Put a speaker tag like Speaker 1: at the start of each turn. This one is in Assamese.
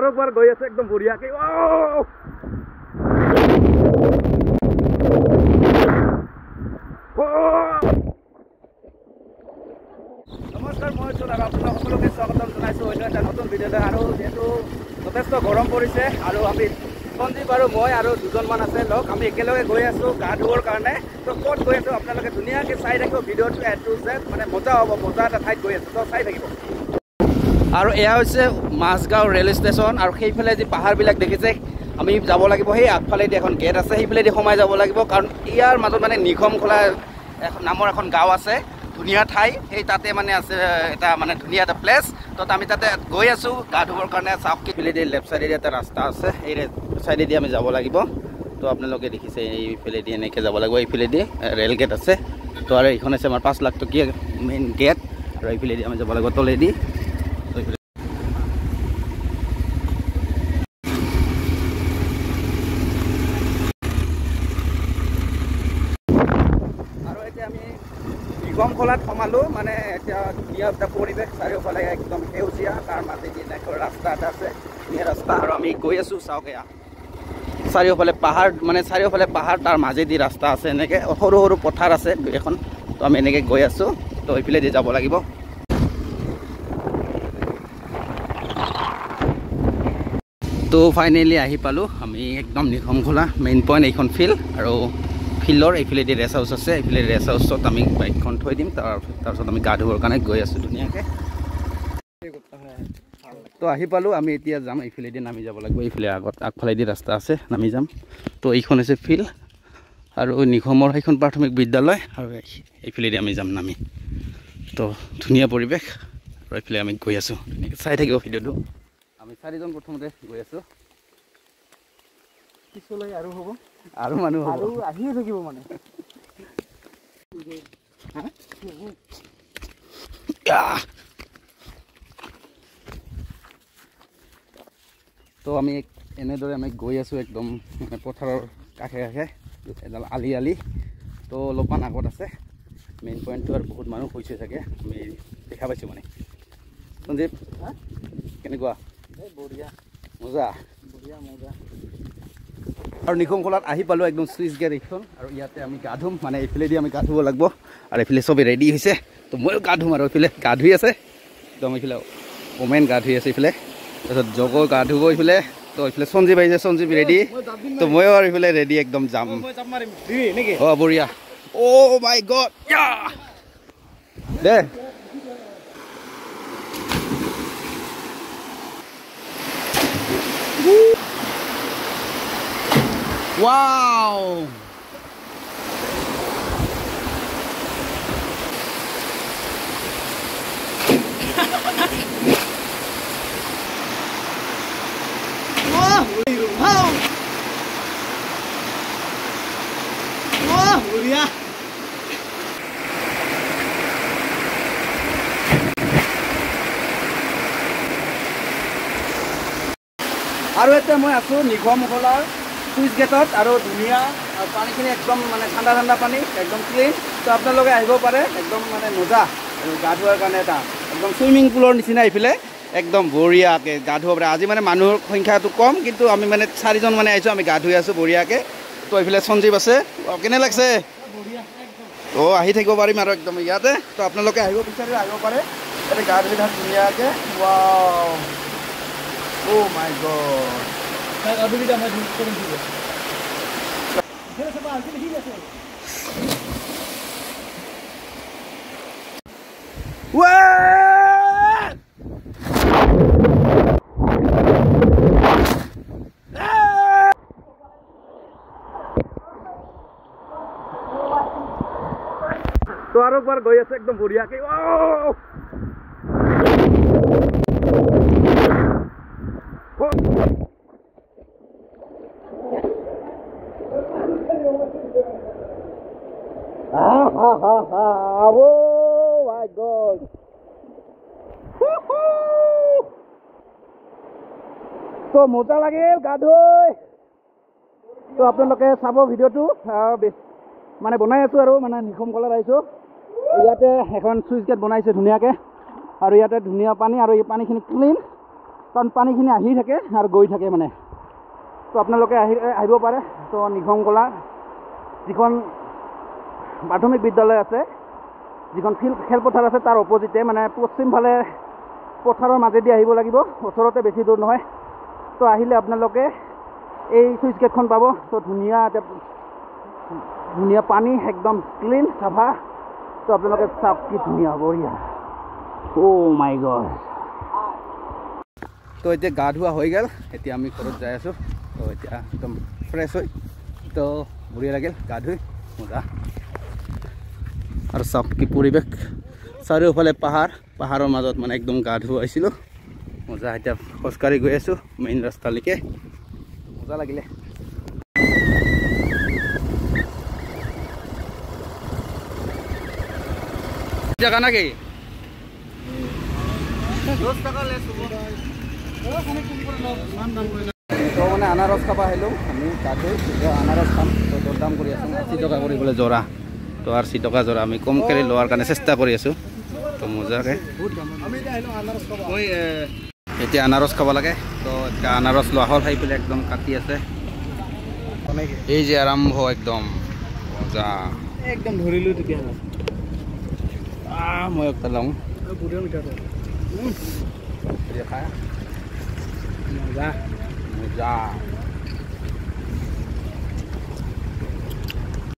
Speaker 1: আৰু একবাৰ গৈ আছে একদম বঢ়িয়াকৈ নমস্কাৰ মই আছোঁ আৰু আপোনালোক সকলোকে স্বাগতম জনাইছোঁ অন্য এটা নতুন ভিডিঅ'লৈ আৰু যিহেতু যথেষ্ট গৰম পৰিছে আৰু আমি সঞ্জীৱ আৰু মই আৰু দুজনমান আছে লগ আমি একেলগে গৈ আছোঁ গা ধুবৰ কাৰণে তো ক'ত গৈ আছোঁ আপোনালোকে ধুনীয়াকৈ চাই থাকিব ভিডিঅ'টো এড টু জেড মানে মজা হ'ব মজা এটা ঠাইত গৈ আছোঁ তো চাই থাকিব আৰু এয়া হৈছে মাছগাঁও ৰেল ষ্টেচন আৰু সেইফালে যি পাহাৰবিলাক দেখিছে আমি যাব লাগিব সেই আগফালেদি এখন গেট আছে সেইফালেদি সোমাই যাব লাগিব কাৰণ ইয়াৰ মাজত মানে নিখমখোলা নামৰ এখন গাঁও আছে ধুনীয়া ঠাই সেই তাতে মানে আছে এটা মানে ধুনীয়া এটা প্লেচ তো আমি তাতে গৈ আছোঁ গা ধুবৰ কাৰণে চাওক এইফালেদি লেফ্ট চাইডেদি এটা ৰাস্তা আছে এই চাইডেদি আমি যাব লাগিব তো আপোনালোকে দেখিছে এইফালেদি এনেকৈ যাব লাগিব এইফালেদি ৰেল গেট আছে তো আৰু এইখন আছে আমাৰ 5 লাখ টকীয়া মেইন গেট আৰু এইফালেদি আমি যাব লাগিব তলেদি নিখমখোলাত সোমালোঁ মানে এতিয়া ধুনীয়া এটা পৰিৱেশ চাৰিওফালে একদম সেউজীয়া তাৰ মাজেদি এনেকৈ ৰাস্তা এটা আছে ধুনীয়া ৰাস্তা আৰু আমি গৈ আছোঁ চাওক এয়া চাৰিওফালে পাহাৰ মানে চাৰিওফালে পাহাৰ তাৰ মাজেদি ৰাস্তা আছে এনেকৈ সৰু সৰু পথাৰ আছে দুই এখন তো আমি এনেকৈ গৈ আছোঁ তো এইফালেদি যাব লাগিব তো ফাইনেলি আহি পালোঁ আমি একদম নিখমখোলা মেইন পইণ্ট এইখন ফিল্ড আৰু ফিল্ডৰ এইফালেদি ৰেষ্ট হাউচ আছে এইফালে ৰেষ্ট হাউচত আমি বাইকখন থৈ দিম তাৰপিছত আমি গা ধুবৰ কাৰণে গৈ আছোঁ ধুনীয়াকৈ তো আহি পালোঁ আমি এতিয়া যাম এইফালেদি নামি যাব লাগিব এইফালে আগফালেদি ৰাস্তা আছে নামি যাম তো এইখন হৈছে ফিল্ড আৰু নিখমৰ সেইখন প্ৰাথমিক বিদ্যালয় আৰু এইফালেদি আমি যাম নামি তো ধুনীয়া পৰিৱেশ আৰু এইফালে আমি গৈ আছোঁ ধুনীয়াকৈ চাই থাকিব ভিডিঅ'টো আমি 4জন প্ৰথমতে গৈ আছোঁ পিছলৈ আৰু হ'ব আৰু মানুহ আৰু আহিয়ে থাকিব মানে তো আমি এনেদৰে আমি গৈ আছোঁ একদম মানে পথাৰৰ কাষে কাষে এডাল আলি তো অলপমান আগত আছে মেইন পইণ্টটো আৰু বহুত মানুহ হৈছে চাগে আমি দেখা পাইছোঁ মানে সঞ্জীৱ কেনেকুৱা বঢ়িয়া মজা আৰু নিখমখোলাত আহি পালোঁ একদম চুইচ গেট এইখন আৰু ইয়াতে আমি গা ধুম মানে এইফালেদি আমি গা ধুব লাগিব আৰু এইফালে চবেই ৰেডি হৈছে তো ময়ো গা ধুম আৰু এইফালে গা ধুই আছে একদম এইফালে ওমেন গা ধুই আছে এইফালে তাৰপিছত জগ গা ধুব এইফালে তো এইফালে সঞ্জীৱ আহিছে সঞ্জীৱ ৰেডি তো ময়ো আৰু এইফালে ৰেডি একদম যাম অঁ বঢ়িয়া অ' মাই গড দে Wow! আৰু এতিয়া মই আছোঁ নিখমখোলাৰ চুইচ গেটত আৰু ধুনীয়া পানীখিনি একদম মানে ঠাণ্ডা ঠাণ্ডা পানী একদম ক্লিন তো আপোনালোকে আহিব পাৰে একদম মানে মজা আৰু গা ধোৱাৰ কাৰণে এটা একদম চুইমিং পুলৰ নিচিনা এইফালে একদম বঢ়িয়াকৈ গা ধুব পাৰে আজি মানে মানুহৰ সংখ্যাটো কম কিন্তু আমি মানে 4জন মানে আহিছোঁ আমি গা ধুই আছোঁ বঢ়িয়াকৈ তো এইফালে সঞ্জীৱ আছে কেনে লাগছে তো আহি থাকিব পাৰিম আৰু একদম ইয়াতে তো আপোনালোকে আহিব বিচাৰিলে আহিব পাৰে ইয়াতে গা ধুই থাক ধুনীয়াকৈ ৱাও অ' মাই গড তো আৰু একবাৰ গৈ আছে একদম বঢ়িয়াকৈ Oh my God! তো মজা লাগিল গা ধুই তো আপোনালোকে চাব ভিডিঅ'টো মানে বনাই আছোঁ আৰু মানে নিখমখোলাত আহিছোঁ ইয়াতে এখন চুইচ গেট বনাইছে ধুনীয়াকৈ আৰু ইয়াতে ধুনীয়া পানী আৰু এই পানীখিনি ক্লিন কাৰণ পানীখিনি আহি থাকে আৰু গৈ থাকে মানে। তো আপোনালোকে আহিব পাৰে। তো নিগমকলা যিখন প্ৰাথমিক বিদ্যালয় আছে, যিখন খেলপথাৰ আছে তাৰ অপজিটে মানে পশ্চিমফালে পথাৰৰ মাজেদি আহিব লাগিব, ওচৰতে বেছি দূৰ নহয়। তো আহিলে আপোনালোকে এই চুইচ গেটখন পাব। তো ধুনীয়া পানী, একদম ক্লিন চাফা। তো আপোনালোকে চাওক কি ধুনীয়া, বঢ়িয়া। অ' মাই গড। তো এতিয়া গা ধোৱা হৈ গ'ল, এতিয়া আমি ঘৰত যাই আছোঁ। তো এতিয়া একদম ফ্ৰেছ হৈ, তো বঢ়িয়া লাগিল গা ধুই, মজা। আৰু চাওক কি পৰিৱেশ, চাৰিওফালে পাহাৰৰ মাজত মানে একদম গা ধুৱা আহিছিলোঁ, মজা। এতিয়া খোজকাঢ়ি গৈ আছোঁ মেইন ৰাস্তালৈকে, মজা লাগিলে। জাগা নাকি তো মানে আনাৰস খাব আহিলোঁ আমি, তাতে আনাৰস খাম। তো দৰদাম কৰি আছোঁ, 80 টকা কৰিবলৈ যোৰা। তো 80 টকা যোৰা আমি কমকৈ লোৱাৰ কাৰণে চেষ্টা কৰি আছোঁ। তো মজাকৈ এতিয়া আনাৰস খাব লাগে। তো এতিয়া আনাৰস লোৱা হ'ল, খাই পেলাই একদম কাটি আছে। এই যে আৰম্ভ একদম মজা, একদম ধৰিলোঁ তেতিয়াহ'লে। মই একটা লওঁ খাই মজা মজা।